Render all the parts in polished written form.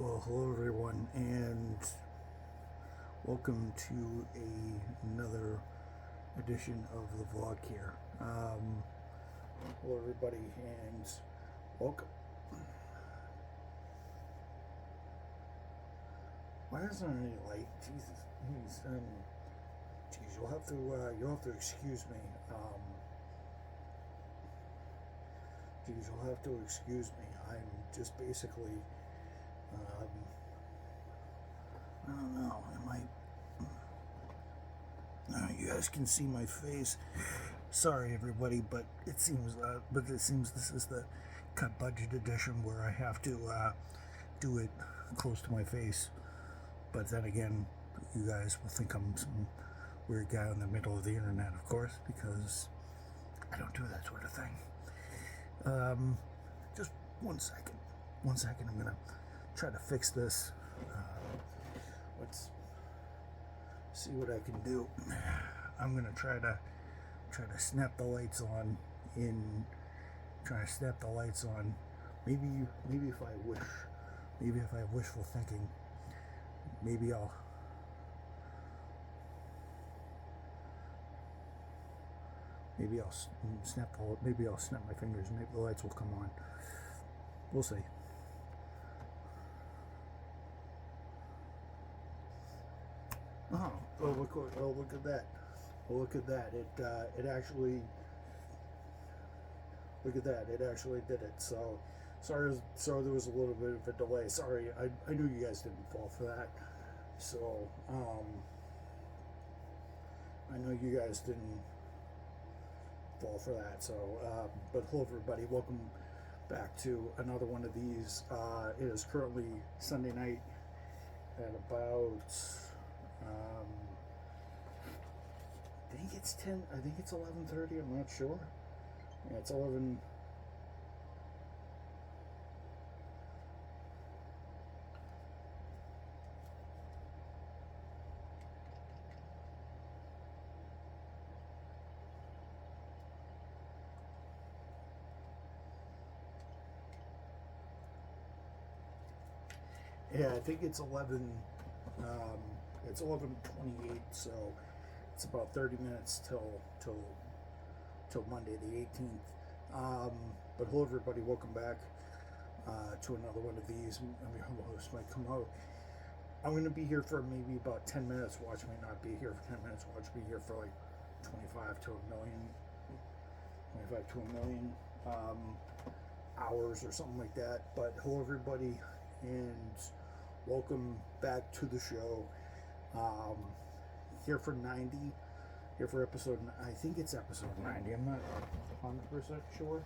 Well, hello everyone, and welcome to another edition of the vlog here. Hello everybody, and welcome. Why isn't there any light? Jesus, geez, you'll have to excuse me. You'll have to excuse me. I'm just basically. I don't know. You guys can see my face. Sorry, everybody, but it seems this is the cut budget edition where I have to do it close to my face. But then again, you guys will think I'm some weird guy in the middle of the internet, of course, because I don't do that sort of thing. Just 1 second. 1 second. I'm gonna try to fix this. Let's see what I can do. I'm gonna try to snap the lights on. Maybe if I have wishful thinking, maybe I'll snap my fingers and maybe the lights will come on. We'll see. Oh, look at that. Look at that. It actually did it. So sorry there was a little bit of a delay. Sorry, I knew you guys didn't fall for that. So I know you guys didn't fall for that. So but hello everybody, welcome back to another one of these. It is currently Sunday night at about I think it's 11:30, I'm not sure. Yeah, it's 11. Yeah, I think it's 11. It's 11:28, so it's about 30 minutes till Monday the 18th. But hello everybody, welcome back to another one of these. I'm your host, Mike. Come out. I'm going to be here for maybe about 10 minutes. Watch me not be here for 10 minutes. Watch me here for like 25 to a million hours or something like that. But hello everybody, and welcome back to the show. Here for episode, I think it's episode 90. I'm not 100% sure.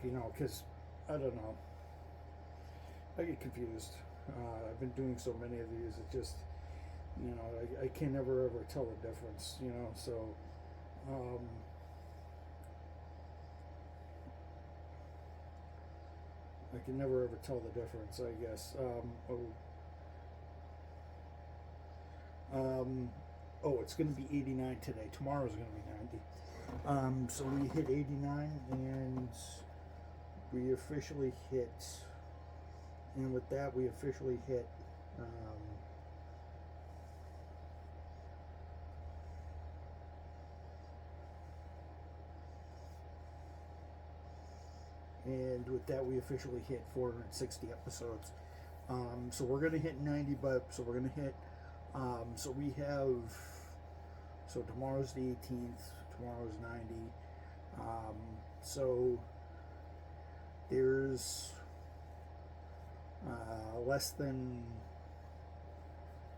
Because I don't know. I get confused. I've been doing so many of these. It just, I can never ever tell the difference. So. I can never ever tell the difference, I guess. It's going to be 89 today. Tomorrow's going to be 90. So we hit 89, and we officially hit. And with that, we officially hit. And with that, we officially hit 460 episodes. So we're going to hit 90, so we're going to hit. So we have. So tomorrow's the 18th. Tomorrow's 90. So there's less than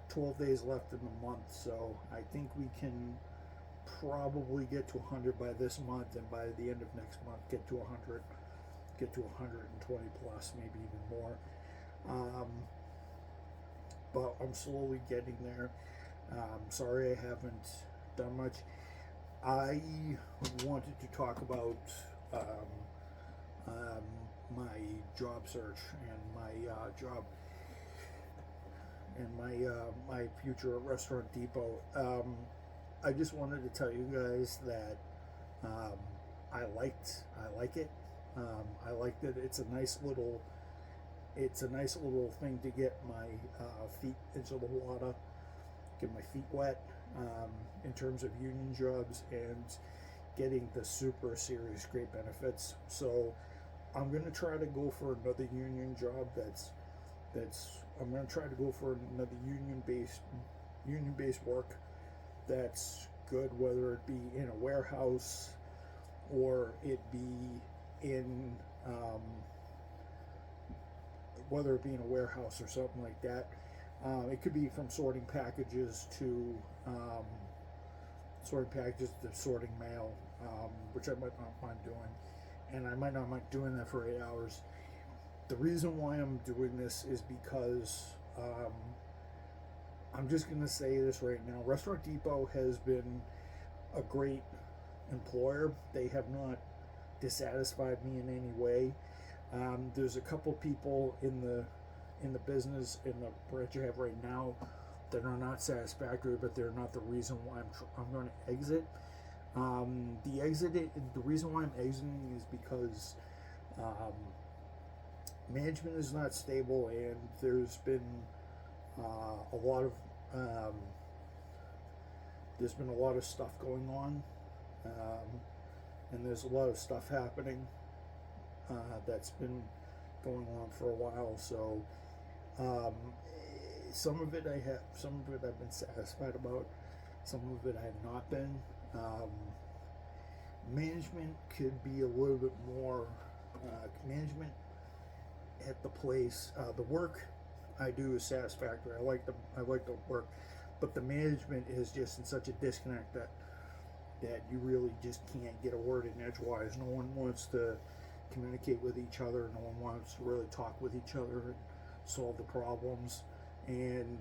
12 days left in the month. So I think we can probably get to 100 by this month, and by the end of next month, get to 100. Get to 120 plus, maybe even more. But I'm slowly getting there. Sorry I haven't done much. I wanted to talk about my job search and my job and my future at Restaurant Depot. I just wanted to tell you guys that I like it. I like that it's a nice little it's a nice little thing to get my feet into the water, get my feet wet in terms of union jobs and getting the super serious great benefits. So I'm gonna try to go for another union job. I'm gonna try to go for another union based work that's good, whether it be in a warehouse or it be in whether it be in a warehouse or something like that. It could be from sorting packages to sorting mail, which I might not mind doing, and I might not mind doing that for 8 hours. The reason why I'm doing this is because I'm just going to say this right now. Restaurant Depot has been a great employer. They have not dissatisfied me in any way. There's a couple people in the business, in the branch I have right now, that are not satisfactory, but they're not the reason why I'm going to exit. The reason why I'm exiting is because management is not stable, and there's been a lot of stuff going on, and there's a lot of stuff happening that's been going on for a while. So some of it I've been satisfied about, some of it I have not been. Management could be a little bit more management at the place. The work I do is satisfactory. I like the work, but the management is just in such a disconnect that you really just can't get a word in edgewise. No one wants to communicate with each other. No one wants to really talk with each other and solve the problems. And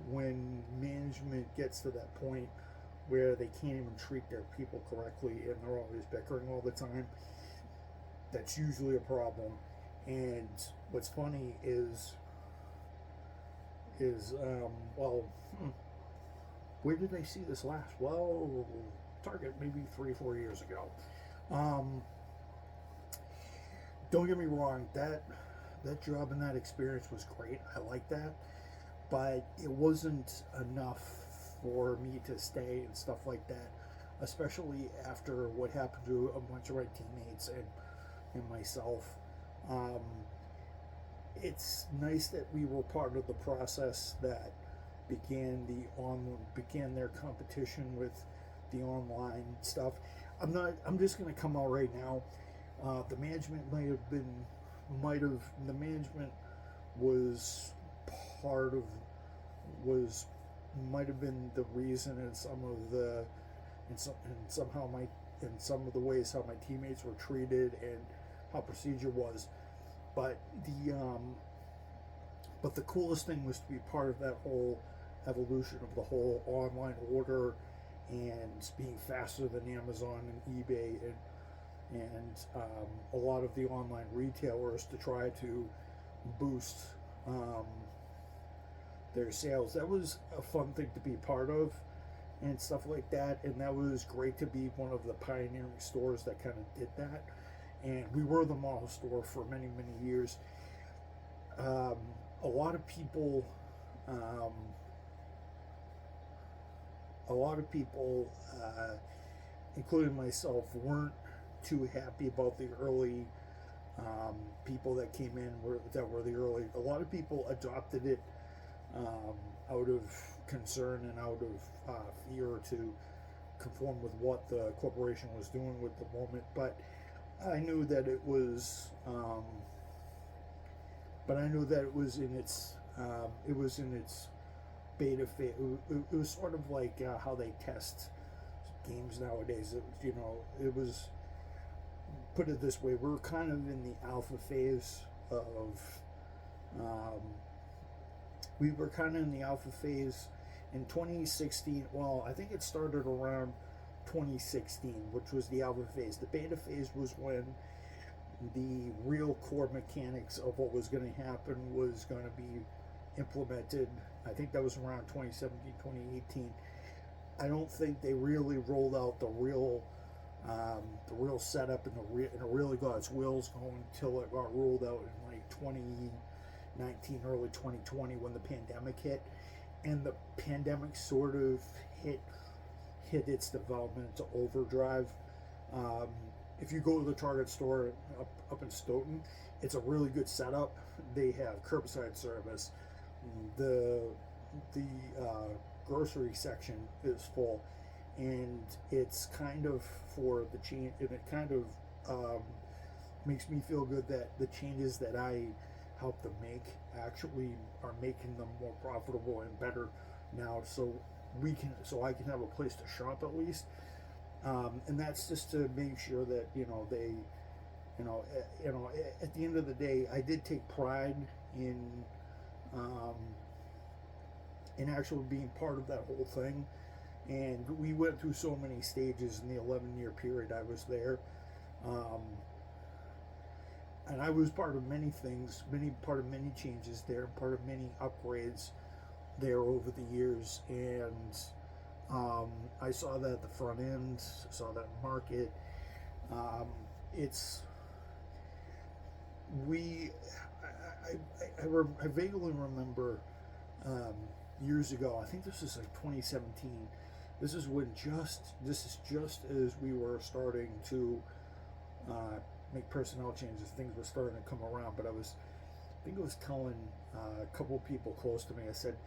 when management gets to that point where they can't even treat their people correctly and they're always bickering all the time, that's usually a problem. And what's funny is where did I see this last? Well, Target, maybe 3-4 years ago. Don't get me wrong, that job and that experience was great. I like that, but it wasn't enough for me to stay and stuff like that, especially after what happened to a bunch of my teammates and myself. It's nice that we were part of the process that began their competition with the online stuff. I'm just going to come out right now. The management might have the management was might have been the reason in some of the ways how my teammates were treated and how procedure was. But the coolest thing was to be part of that whole evolution of the whole online order and being faster than Amazon and eBay and a lot of the online retailers to try to boost their sales. That was a fun thing to be part of and stuff like that, and that was great to be one of the pioneering stores that kind of did that. And we were the model store for many years. A lot of people including myself, weren't too happy about the early people that came in that were the early. A lot of people adopted it out of concern and out of fear to conform with what the corporation was doing with the moment. But I knew that it was in its beta phase. It was sort of like how they test games nowadays. It was, put it this way, we're kind of in the alpha phase of we were kind of in the alpha phase in 2016. Well, I think it started around 2016, which was the alpha phase. The beta phase was when the real core mechanics of what was going to happen was going to be implemented. I think that was around 2017, 2018. I don't think they really rolled out the real setup and it really got its wheels going until it got rolled out in like 2019, early 2020 when the pandemic hit, and the pandemic sort of hit its development to overdrive. Um, if you go to the Target store up in Stoughton, it's a really good setup. They have curbside service. The grocery section is full, and it's kind of for the change, and it kind of makes me feel good that the changes that I helped them make actually are making them more profitable and better now, so I can have a place to shop at least. And that's just to make sure that they, at the end of the day, I did take pride um, in actually being part of that whole thing. And we went through so many stages in the 11-year period I was there. And I was part of many things, part of many changes there, part of many upgrades there over the years. And I saw that at the front end, saw that market. It's we I vaguely remember years ago. I think this is like 2017. This is just as we were starting to make personnel changes. Things were starting to come around. But I think I was telling a couple of people close to me. I said,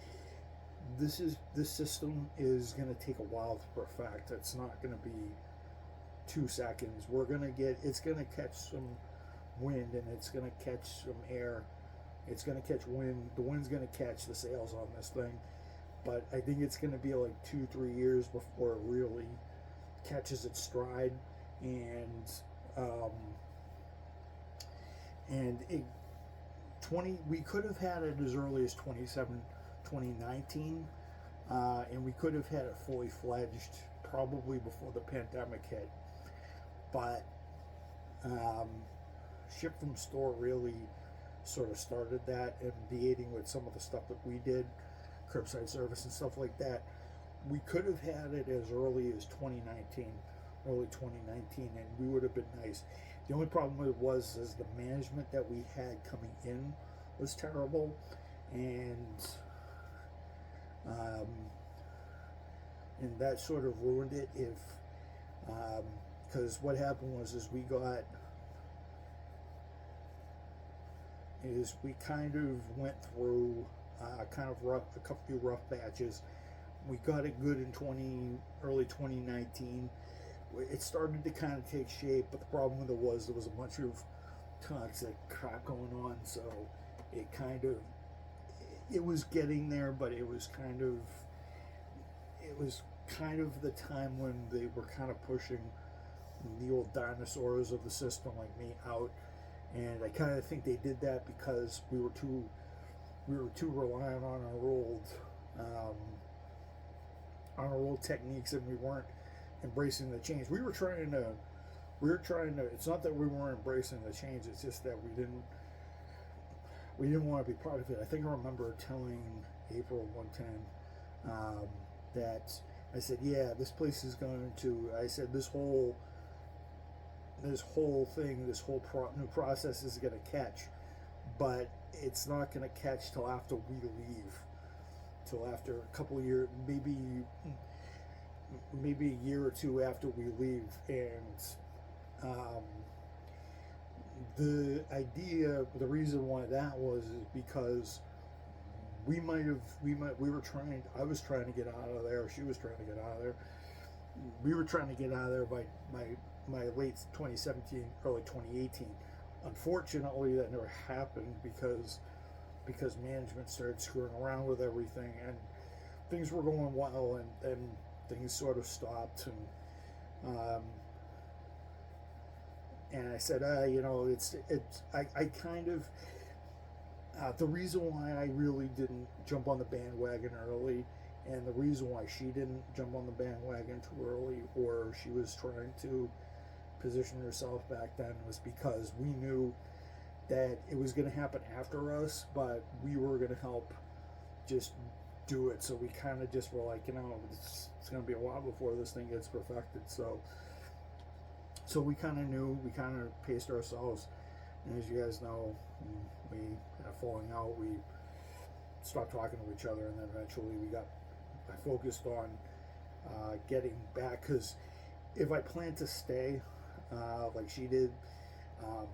this system is going to take a while to perfect. It's not going to be 2 seconds. It's going to catch some wind, and it's going to catch some air. It's going to catch wind. The wind's going to catch the sails on this thing. But I think it's going to be like 2-3 years before it really catches its stride. We could have had it as early as 2019, and we could have had it fully fledged probably before the pandemic hit. But ship from store really sort of started that, and deating with some of the stuff that we did, curbside service and stuff like that. We could have had it as early as early 2019, and we would have been nice. The only problem with it was the management that we had coming in was terrible, and that sort of ruined it. Because what happened was we kind of went through a couple of rough patches. We got it good in early 2019. It started to kind of take shape, but the problem with it was there was a bunch of toxic crap going on, so it was getting there, but it was kind of the time when they were kind of pushing the old dinosaurs of the system like me out, and I kind of think they did that because we were too reliant on our old techniques, and we weren't embracing the change. We were trying to, it's not that we weren't embracing the change, it's just that we didn't want to be part of it. I think I remember telling April one time that I said, yeah, this place is going to, I said, this whole thing, new process is going to catch, but it's not going to catch till after we leave, till after a couple of years, maybe a year or two after we leave. And the reason why that was is because I was trying to get out of there, she was trying to get out of there, we were trying to get out of there by my late 2017, early 2018. Unfortunately, that never happened because management started screwing around with everything, and things were going well, and things sort of stopped, and I said, I kind of, the reason why I really didn't jump on the bandwagon early, and the reason why she didn't jump on the bandwagon too early, or she was trying to position herself back then, was because we knew that it was going to happen after us, but we were going to help just do it. So we kind of just were like, it's going to be a while before this thing gets perfected. So we kind of knew, we kind of paced ourselves. And as you guys know, we had a falling out. We stopped talking to each other, and then eventually I focused on getting back, because if I plan to stay, like she did, um,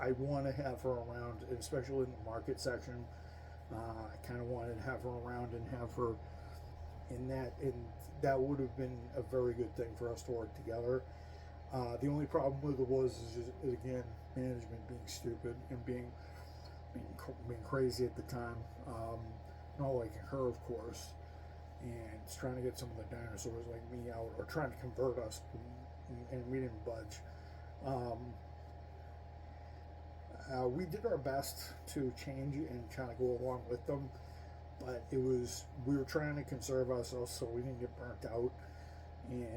I want to have her around, especially in the market section. I kind of wanted to have her around and have her and that would have been a very good thing for us to work together. The only problem with it is again, management being stupid and being crazy at the time. Not liking her, of course, and trying to get some of the dinosaurs like me out, or trying to convert us, and we didn't budge. We did our best to change and kind of go along with them, but we were trying to conserve ourselves so we didn't get burnt out, and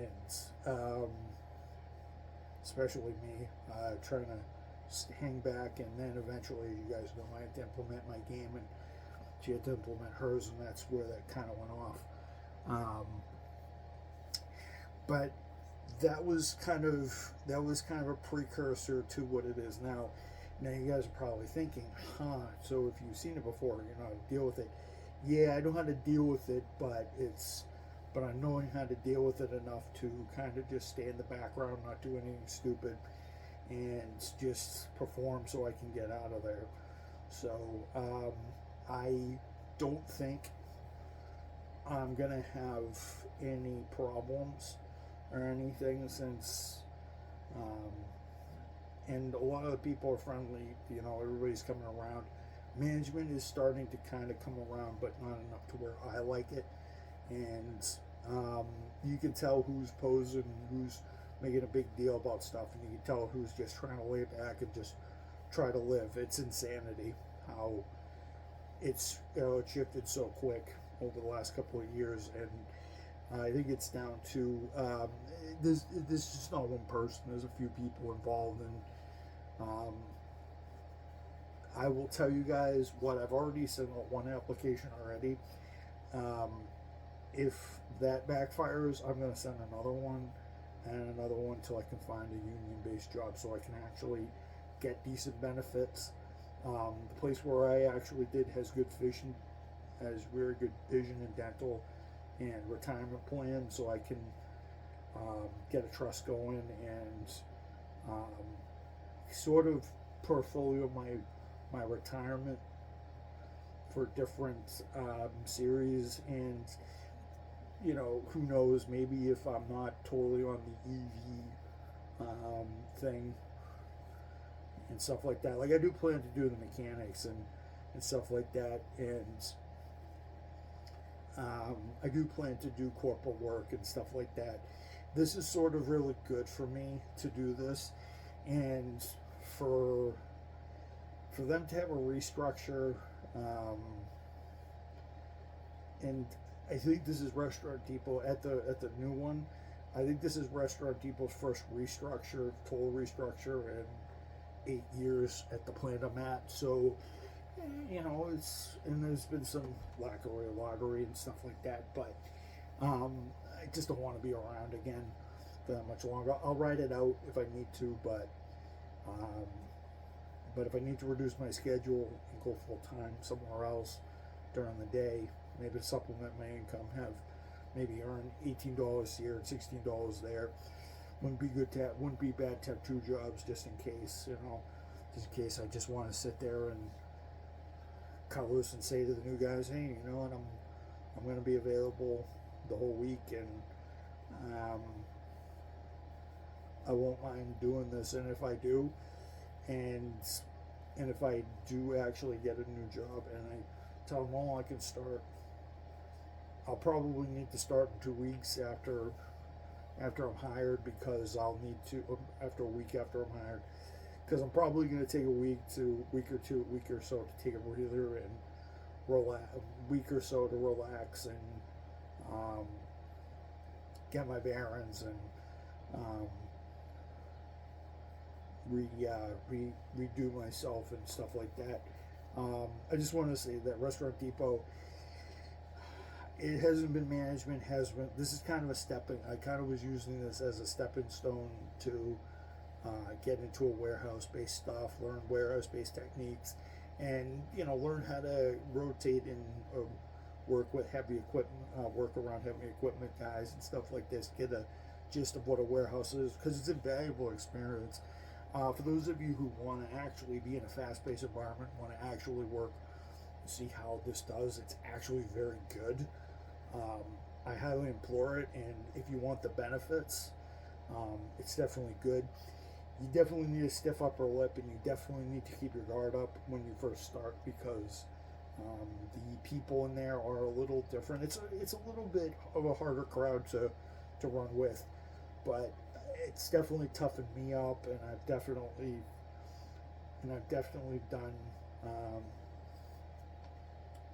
especially me, trying to hang back, and then eventually, you guys know, I had to implement my game, and she had to implement hers, and that's where that kind of went off. But that was kind of a precursor to what it is now. Now you guys are probably thinking, so if you've seen it before, you know how to deal with it. Yeah, I know how to deal with it, but I'm knowing how to deal with it enough to kind of just stay in the background, not do anything stupid, and just perform so I can get out of there. So I don't think I'm gonna have any problems or anything, since and a lot of the people are friendly, you know, everybody's coming around. Management is starting to kind of come around, but not enough to where I like it. And you can tell who's posing, who's making a big deal about stuff, and you can tell who's just trying to lay back and just try to live. It's insanity how it's, you know, it shifted so quick over the last couple of years, and I think it's down to this is just not one person. There's a few people involved, and I will tell you guys what I've already sent out one application already. If that backfires, I'm going to send another one and another one till I can find a union-based job so I can actually get decent benefits. The place where I actually did has good vision, has very good vision and dental and retirement plan, so I can get a trust going and sort of portfolio my retirement for different series. And you know, who knows, maybe if I'm not totally on the EV thing and stuff like that, like I do plan to do the mechanics and stuff like that, and I do plan to do corporate work and stuff like that. This is sort of really good for me to do this, and for them to have a restructure, and I think this is Restaurant Depot at the new one. I think this is Restaurant Depot's first restructure, total restructure in 8 years at the plant I'm at. So, you know, and there's been some lottery and stuff like that, but I just don't want to be around again for that much longer. I'll write it out if I need to, but if I need to reduce my schedule and go full time somewhere else during the day, maybe supplement my income, maybe earn $18 here and $16 there. Wouldn't be bad to have two jobs just in case, you know, just in case I just want to sit there and cut loose and say to the new guys, hey, you know what, I'm going to be available the whole week, and I won't mind doing this. And if I do, and if I do actually get a new job and I tell them, I can start, I'll probably need to start in 2 weeks after I'm hired, because I'll need to, after a week after I'm hired, because I'm probably going to take a week or so to take a breather and relax, a week or so to relax and get my bearings and redo myself and stuff like that. I just want to say that Restaurant Depot, it hasn't been management, this is kind of a I kind of was using this as a stepping stone to get into a warehouse-based stuff, learn warehouse-based techniques, and learn how to rotate and work with heavy equipment, work around heavy equipment guys and stuff like this. Get a gist of what a warehouse is, because it's a valuable experience. For those of you who want to actually be in a fast-paced environment, want to actually work, see how this does, it's actually very good. I highly implore it, and if you want the benefits, it's definitely good. You definitely need a stiff upper lip, and you definitely need to keep your guard up when you first start, because the people in there are a little different. It's a little bit of a harder crowd to run with, but it's definitely toughened me up, and I've definitely done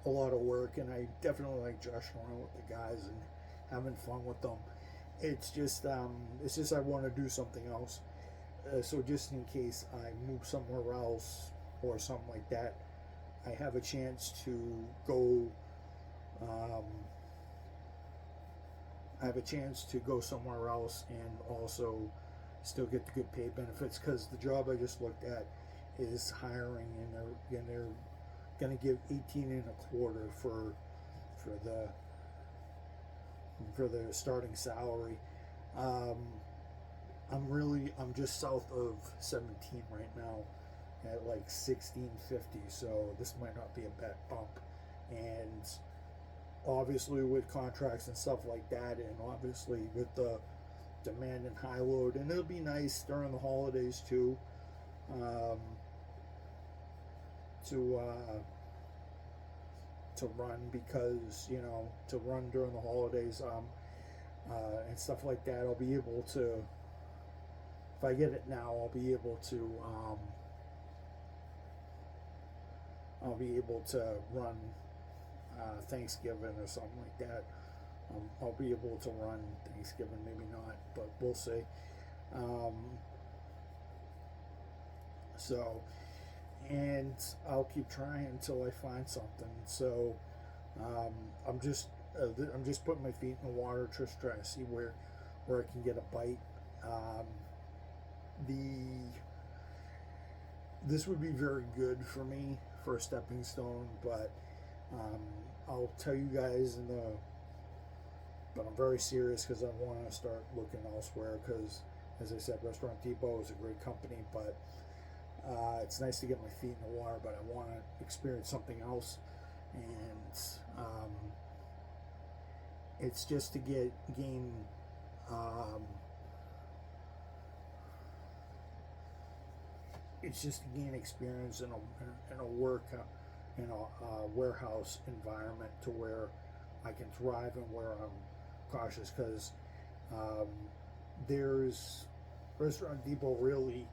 a lot of work, and I definitely like joshing around with the guys and having fun with them. It's just I want to do something else. So just in case I move somewhere else or something like that, I have a chance to go. I have a chance to go somewhere else and also still get the good pay benefits, because the job I just looked at is hiring, and they're going to give 18 and a quarter for the starting salary. I'm just south of 17 right now at like 1650, so this might not be a bad bump. And obviously with contracts and stuff like that, and obviously with the demand and high load, and it'll be nice during the holidays too, to run, because to run during the holidays and stuff like that. I'll be able to, if I get it now, I'll be able to run Thanksgiving or something like that. I'll be able to run Thanksgiving, maybe not, but we'll see. And I'll keep trying until I find something. So I'm just putting my feet in the water, just trying to see where I can get a bite. This would be very good for me for a stepping stone, but I'll tell you guys but I'm very serious, because I want to start looking elsewhere, because as I said, Restaurant Depot is a great company, but it's nice to get my feet in the water, but I want to experience something else. And it's just to gain experience in a work in a warehouse environment, to where I can thrive and where I'm cautious, because there's Restaurant Depot really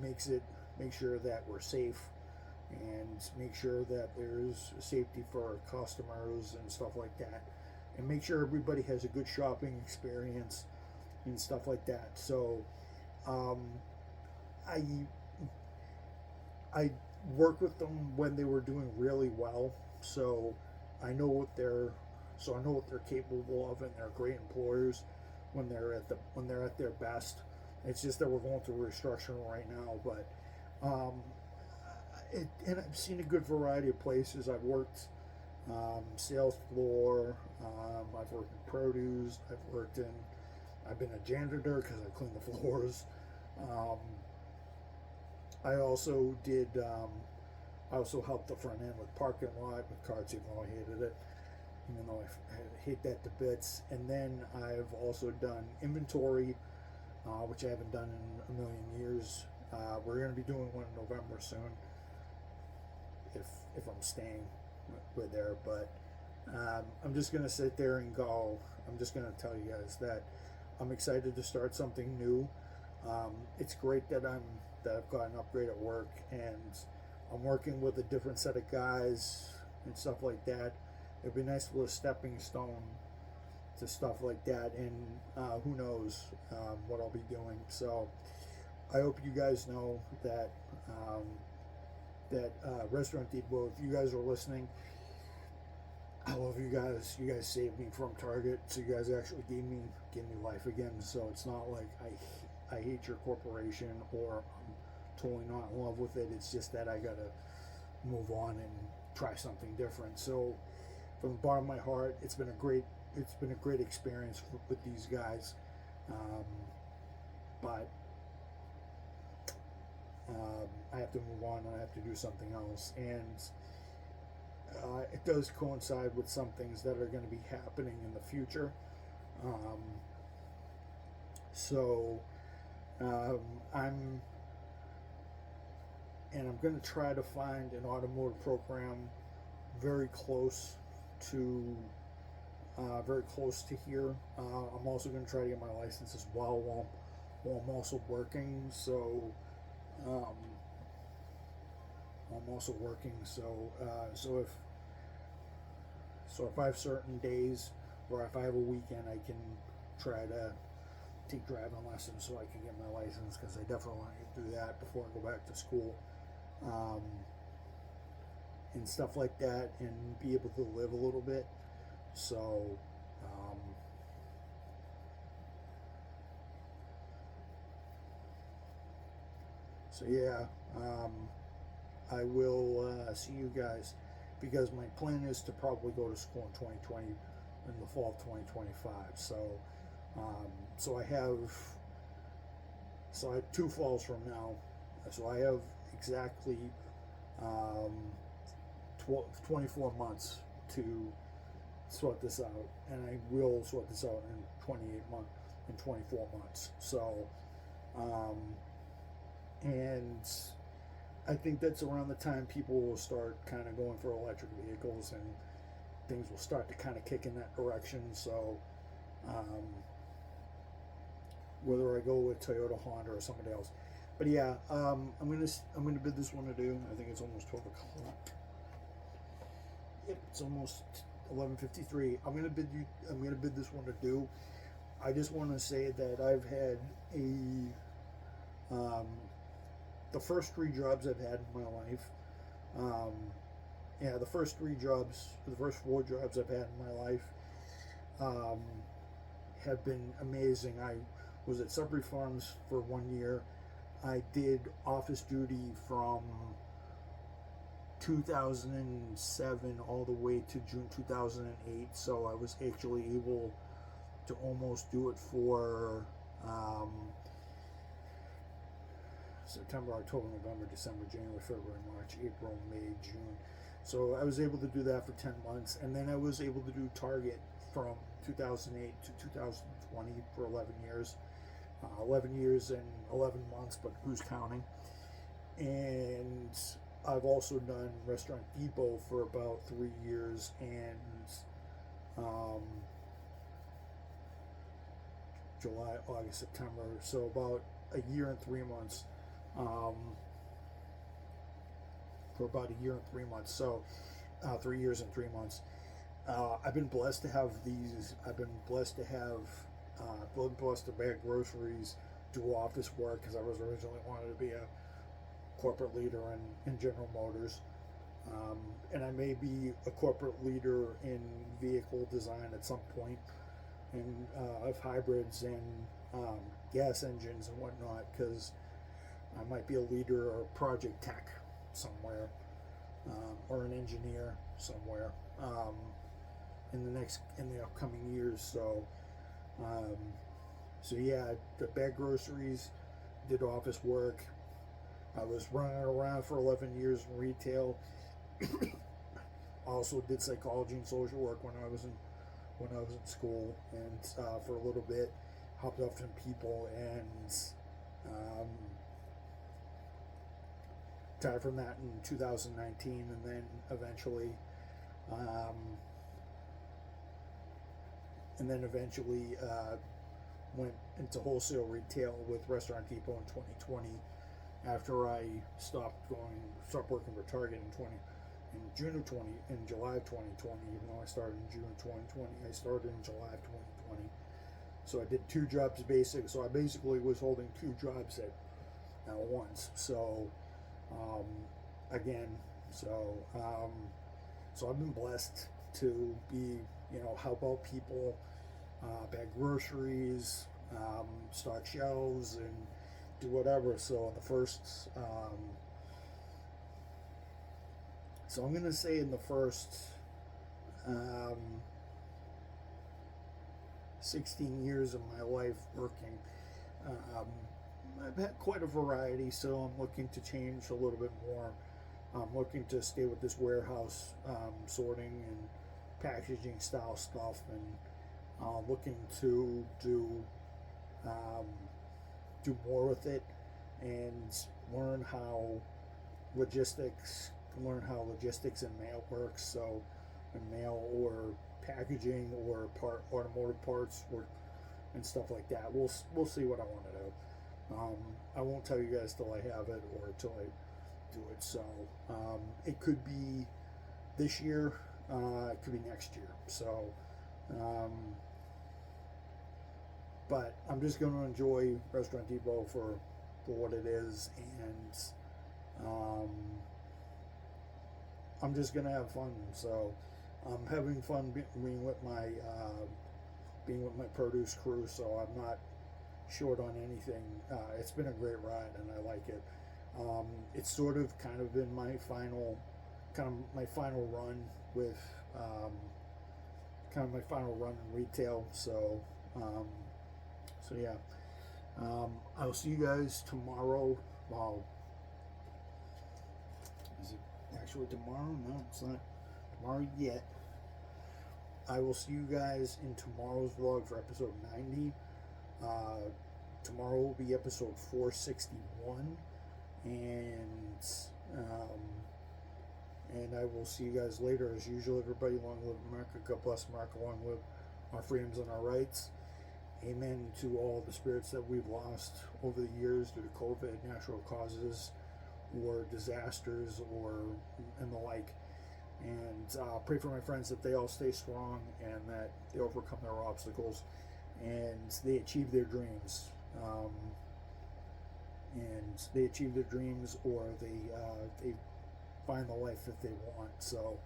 makes sure that we're safe, and make sure that there's safety for our customers and stuff like that, and make sure everybody has a good shopping experience and stuff like that. So I worked with them when they were doing really well, so I know what they're capable of, and they're great employers when they're at their best. It's just that we're going through restructuring right now, but and I've seen a good variety of places. I've worked sales floor, I've worked in produce, I've been a janitor because I cleaned the floors. I also helped the front end with parking lot with carts, even though I hated it, even though I hate that to bits. And then I've also done inventory, which I haven't done in a million years. We're going to be doing one in November soon, if I'm staying with there. But I'm just going to sit there and go. I'm just going to tell you guys that I'm excited to start something new. It's great that I've got an upgrade at work, and I'm working with a different set of guys and stuff like that. It'd be nice to be a stepping stone to stuff like that, and who knows what I'll be doing. So I hope you guys know that Restaurant Depot, if you guys are listening, I love you guys. You guys saved me from Target, so you guys actually gave me life again. So it's not like I hate your corporation or I'm totally not in love with it. It's just that I gotta move on and try something different. So from the bottom of my heart, it's been a great experience with these guys, but I have to move on and I have to do something else. And it does coincide with some things that are going to be happening in the future. So I'm going to try to find an automotive program very close to here. I'm also going to try to get my license as well while I'm also working. So so if I have certain days or if I have a weekend, I can try to take driving lessons so I can get my license, because I definitely want to do that before I go back to school, and stuff like that, and be able to live a little bit. So yeah, I will see you guys, because my plan is to probably go to school in 2020, in the fall of 2025. So I have 2 falls from now. So I have exactly 24 months to sort this out, and I will sort this out in 24 months. So and I think that's around the time people will start kind of going for electric vehicles, and things will start to kind of kick in that direction. So whether I go with Toyota, Honda, or somebody else. But yeah, I'm gonna bid this one adieu. I think it's almost 12 o'clock. Yep, it's almost 11:53. I'm gonna bid this one adieu. I just want to say that I've had the first 3 jobs I've had in my life. The first 4 jobs I've had in my life have been amazing. I was at Sudbury Farms for 1 year. I did office duty from 2007 all the way to June 2008. So I was actually able to almost do it for September, October, November, December, January, February, March, April, May, June. So I was able to do that for 10 months. And then I was able to do Target from 2008 to 2020 for 11 years. 11 years and 11 months, but who's counting? And I've also done Restaurant Depot for about 3 years, and July, August, September. So about a year and 3 months. For about a year and 3 months. So 3 years and 3 months. I've been blessed to have these. I've been blessed to bag groceries, do office work, because I was originally wanted to be a corporate leader in General Motors, and I may be a corporate leader in vehicle design at some point, and of hybrids and gas engines and whatnot, because I might be a leader or project tech somewhere, or an engineer somewhere in the upcoming years. So yeah, the bag groceries, did office work. I was running around for 11 years in retail. Also did psychology and social work when I was in school, and for a little bit, helped out some people, and retired from that in 2019, and then eventually went into wholesale retail with Restaurant Depot in 2020, after I stopped working for Target in July of 2020. Even though I started in June 2020, I started in July of 2020. So I did 2 jobs basic. So I basically was holding 2 jobs at once. So so I've been blessed to be, help out people, bag groceries, stock shelves and do whatever. So in the first, so I'm gonna say in the first 16 years of my life working, I've had quite a variety. So I'm looking to change a little bit more. I'm looking to stay with this warehouse sorting and packaging style stuff, and looking to do more with it and learn how logistics and mail works. So, and mail or packaging or automotive parts or and stuff like that. We'll see what I want to do. I won't tell you guys till I have it or till I do it. So it could be this year, it could be next year. So, but I'm just going to enjoy Restaurant Depot for what it is, and I'm just going to have fun. So I'm having fun being with my produce crew. So I'm not short on anything. It's been a great ride, and I like it. It's sort of kind of been my final run with kind of my final run in retail. So yeah, I'll see you guys tomorrow. Well, is it actually tomorrow? No, it's not tomorrow yet. I will see you guys in tomorrow's vlog for episode 90. Tomorrow will be episode 461, and I will see you guys later. As usual, everybody, long live America, God bless America, long live our freedoms and our rights. Amen to all the spirits that we've lost over the years due to COVID, natural causes, or disasters, and the like. And pray for my friends that they all stay strong and that they overcome their obstacles and they achieve their dreams. Or they find the life that they want. So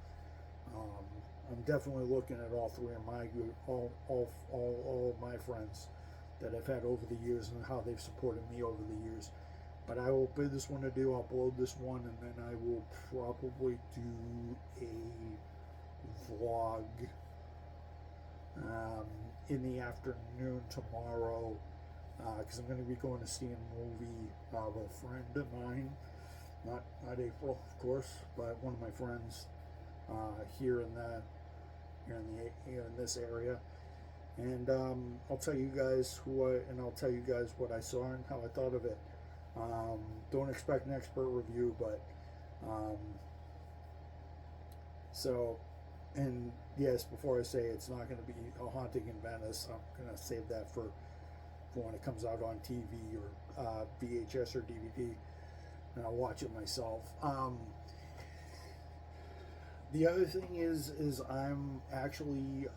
I'm definitely looking at all three of all my friends that I've had over the years and how they've supported me over the years. But I will bid this one adieu. I'll upload this one, and then I will probably do a vlog in the afternoon tomorrow, because I'm going to be going to see a movie with a friend of mine, not April, of course, but one of my friends here in this area. And I'll tell you guys I'll tell you guys what I saw and how I thought of it. Don't expect an expert review, but so, and yes, before I say it's not going to be a haunting in Venice, I'm going to save that for when it comes out on TV or VHS or DVD, and I'll watch it myself. The other thing is I'm actually,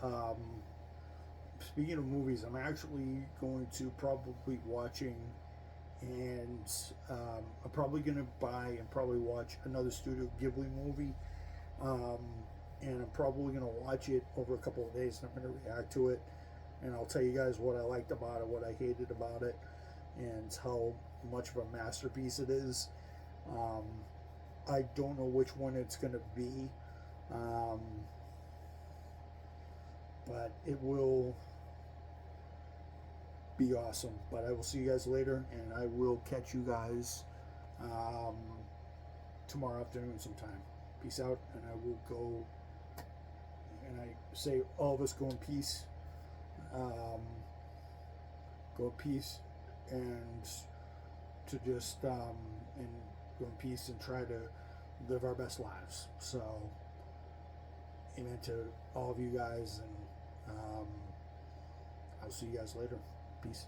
speaking of movies, I'm actually going to probably watching, and I'm probably going to buy and probably watch another Studio Ghibli movie, and I'm probably going to watch it over a couple of days, and I'm going to react to it, and I'll tell you guys what I liked about it, what I hated about it, and how much of a masterpiece it is. I don't know which one it's going to be, but it will be awesome. But I will see you guys later, and I will catch you guys tomorrow afternoon sometime. Peace out, and I will go, and I say all of us go in peace, and to just and go in peace and try to live our best lives. So amen to all of you guys, and I'll see you guys later. Peace.